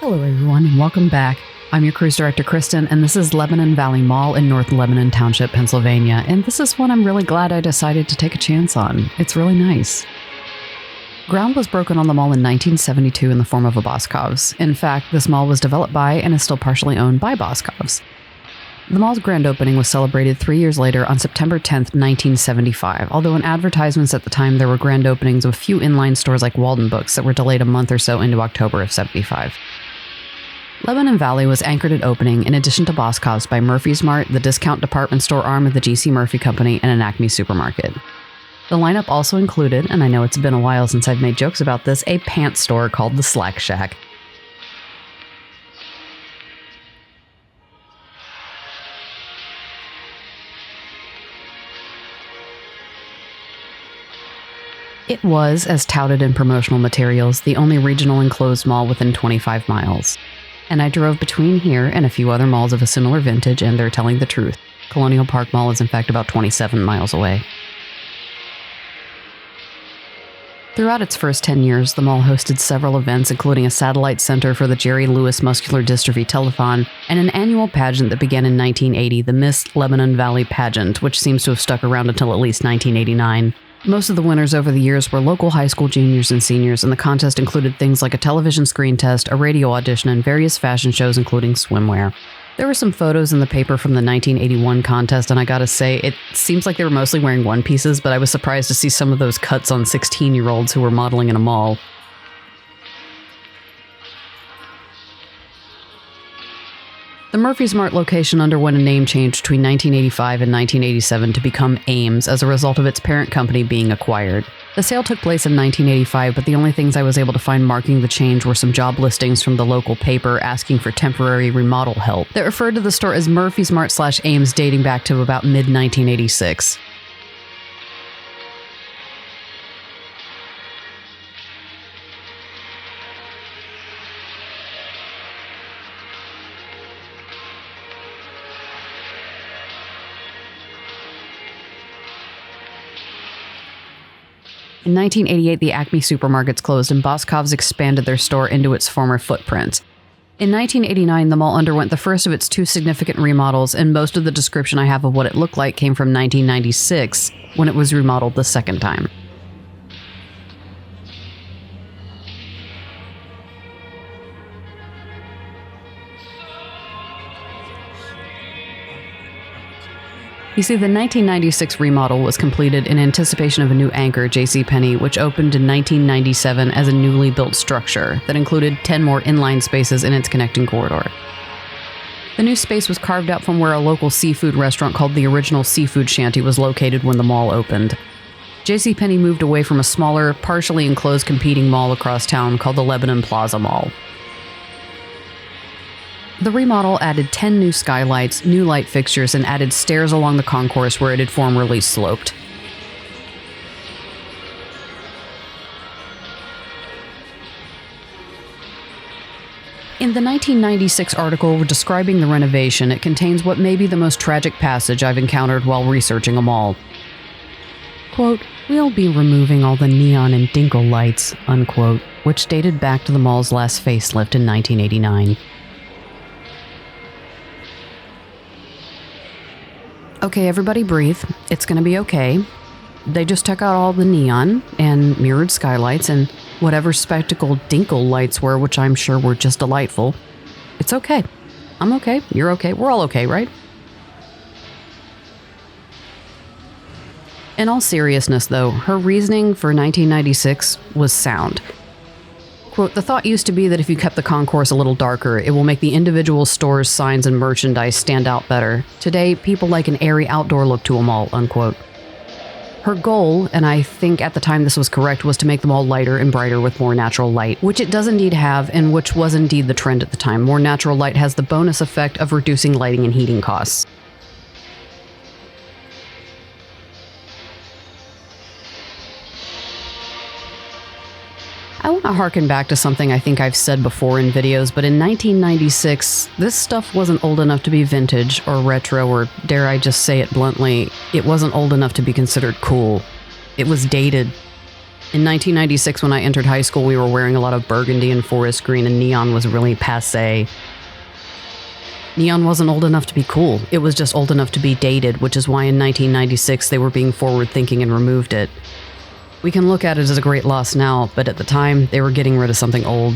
Hello everyone and welcome back. I'm your cruise director Kristen and this is Lebanon Valley Mall in North Lebanon Township, Pennsylvania, and this is one I'm really glad I decided to take a chance on. It's really nice. Ground was broken on the mall in 1972 in the form of a Boscov's. In fact, this mall was developed by and is still partially owned by Boscov's. The mall's grand opening was celebrated 3 years later on September 10th, 1975, although in advertisements at the time there were grand openings of a few inline stores like Walden Books that were delayed a month or so into October of 75. Lebanon Valley was anchored at opening, in addition to Boscov's, by Murphy's Mart, the discount department store arm of the G.C. Murphy Company, and an Acme supermarket. The lineup also included, and I know it's been a while since I've made jokes about this, a pants store called the Slack Shack. It was, as touted in promotional materials, the only regional enclosed mall within 25 miles. And I drove between here and a few other malls of a similar vintage, and they're telling the truth. Colonial Park Mall is in fact about 27 miles away. Throughout its first 10 years, the mall hosted several events, including a satellite center for the Jerry Lewis Muscular Dystrophy Telethon, and an annual pageant that began in 1980, the Miss Lebanon Valley Pageant, which seems to have stuck around until at least 1989. Most of the winners over the years were local high school juniors and seniors, and the contest included things like a television screen test, a radio audition, and various fashion shows, including swimwear. There were some photos in the paper from the 1981 contest, and I gotta say, it seems like they were mostly wearing one-pieces, but I was surprised to see some of those cuts on 16-year-olds who were modeling in a mall. The Murphy's Mart location underwent a name change between 1985 and 1987 to become Ames as a result of its parent company being acquired. The sale took place in 1985, but the only things I was able to find marking the change were some job listings from the local paper asking for temporary remodel help that referred to the store as Murphy's Mart/Ames dating back to about mid-1986. In 1988, the Acme supermarkets closed and Boscov's expanded their store into its former footprint. In 1989, the mall underwent the first of its two significant remodels, and most of the description I have of what it looked like came from 1996, when it was remodeled the second time. You see, the 1996 remodel was completed in anticipation of a new anchor, JCPenney, which opened in 1997 as a newly built structure that included 10 more inline spaces in its connecting corridor. The new space was carved out from where a local seafood restaurant called the Original Seafood Shanty was located when the mall opened. JCPenney moved away from a smaller, partially enclosed competing mall across town called the Lebanon Plaza Mall. The remodel added 10 new skylights, new light fixtures, and added stairs along the concourse where it had formerly sloped. In the 1996 article describing the renovation, it contains what may be the most tragic passage I've encountered while researching a mall. Quote, "We'll be removing all the neon and dinkle lights," unquote, which dated back to the mall's last facelift in 1989. Okay, everybody breathe. It's gonna be okay. They just took out all the neon and mirrored skylights and whatever spectacled dinkle lights were, which I'm sure were just delightful. It's okay. I'm okay. You're okay. We're all okay, right? In all seriousness, though, her reasoning for 1996 was sound. Quote, "The thought used to be that if you kept the concourse a little darker, it will make the individual stores, signs, and merchandise stand out better. Today, people like an airy outdoor look to a mall," unquote. Her goal, and I think at the time this was correct, was to make the mall lighter and brighter with more natural light, which it does indeed have, and which was indeed the trend at the time. More natural light has the bonus effect of reducing lighting and heating costs. I want to harken back to something I think I've said before in videos, but in 1996, this stuff wasn't old enough to be vintage or retro, or dare I just say it bluntly, it wasn't old enough to be considered cool. It was dated. In 1996, when I entered high school, we were wearing a lot of burgundy and forest green, and neon was really passé. Neon wasn't old enough to be cool. It was just old enough to be dated, which is why in 1996 they were being forward-thinking and removed it. We can look at it as a great loss now, but at the time, they were getting rid of something old.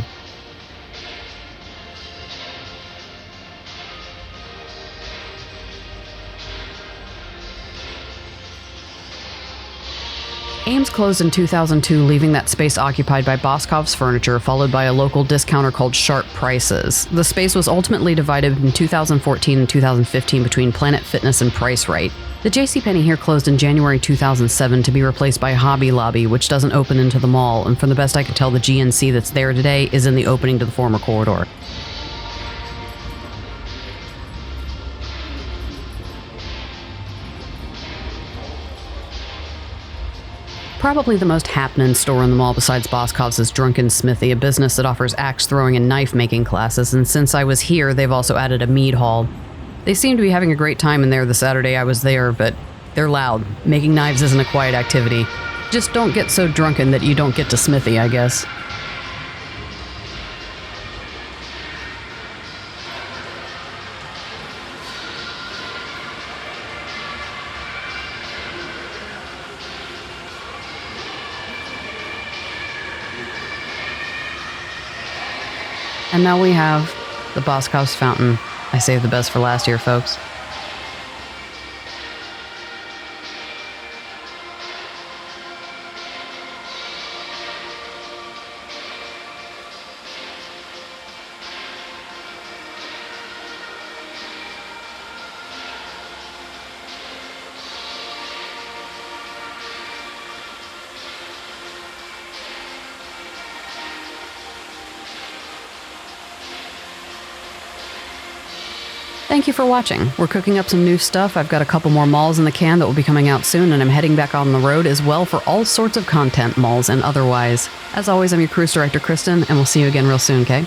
Ames closed in 2002, leaving that space occupied by Boscov's Furniture, followed by a local discounter called Sharp Prices. The space was ultimately divided in 2014 and 2015 between Planet Fitness and Price Right. The JCPenney here closed in January 2007 to be replaced by Hobby Lobby, which doesn't open into the mall, and from the best I can tell, the GNC that's there today is in the opening to the former corridor. Probably the most happening store in the mall besides Boscov's is Drunken Smithy, a business that offers axe throwing and knife making classes, and since I was here, they've also added a mead hall. They seem to be having a great time in there the Saturday I was there, but they're loud. Making knives isn't a quiet activity. Just don't get so drunken that you don't get to Smithy, I guess. And now we have the Boscov's Fountain. I saved the best for last here, folks. Thank you for watching. We're cooking up some new stuff. I've got a couple more malls in the can that will be coming out soon, and I'm heading back on the road as well for all sorts of content, malls and otherwise. As always, I'm your cruise director, Kristen, and we'll see you again real soon, okay?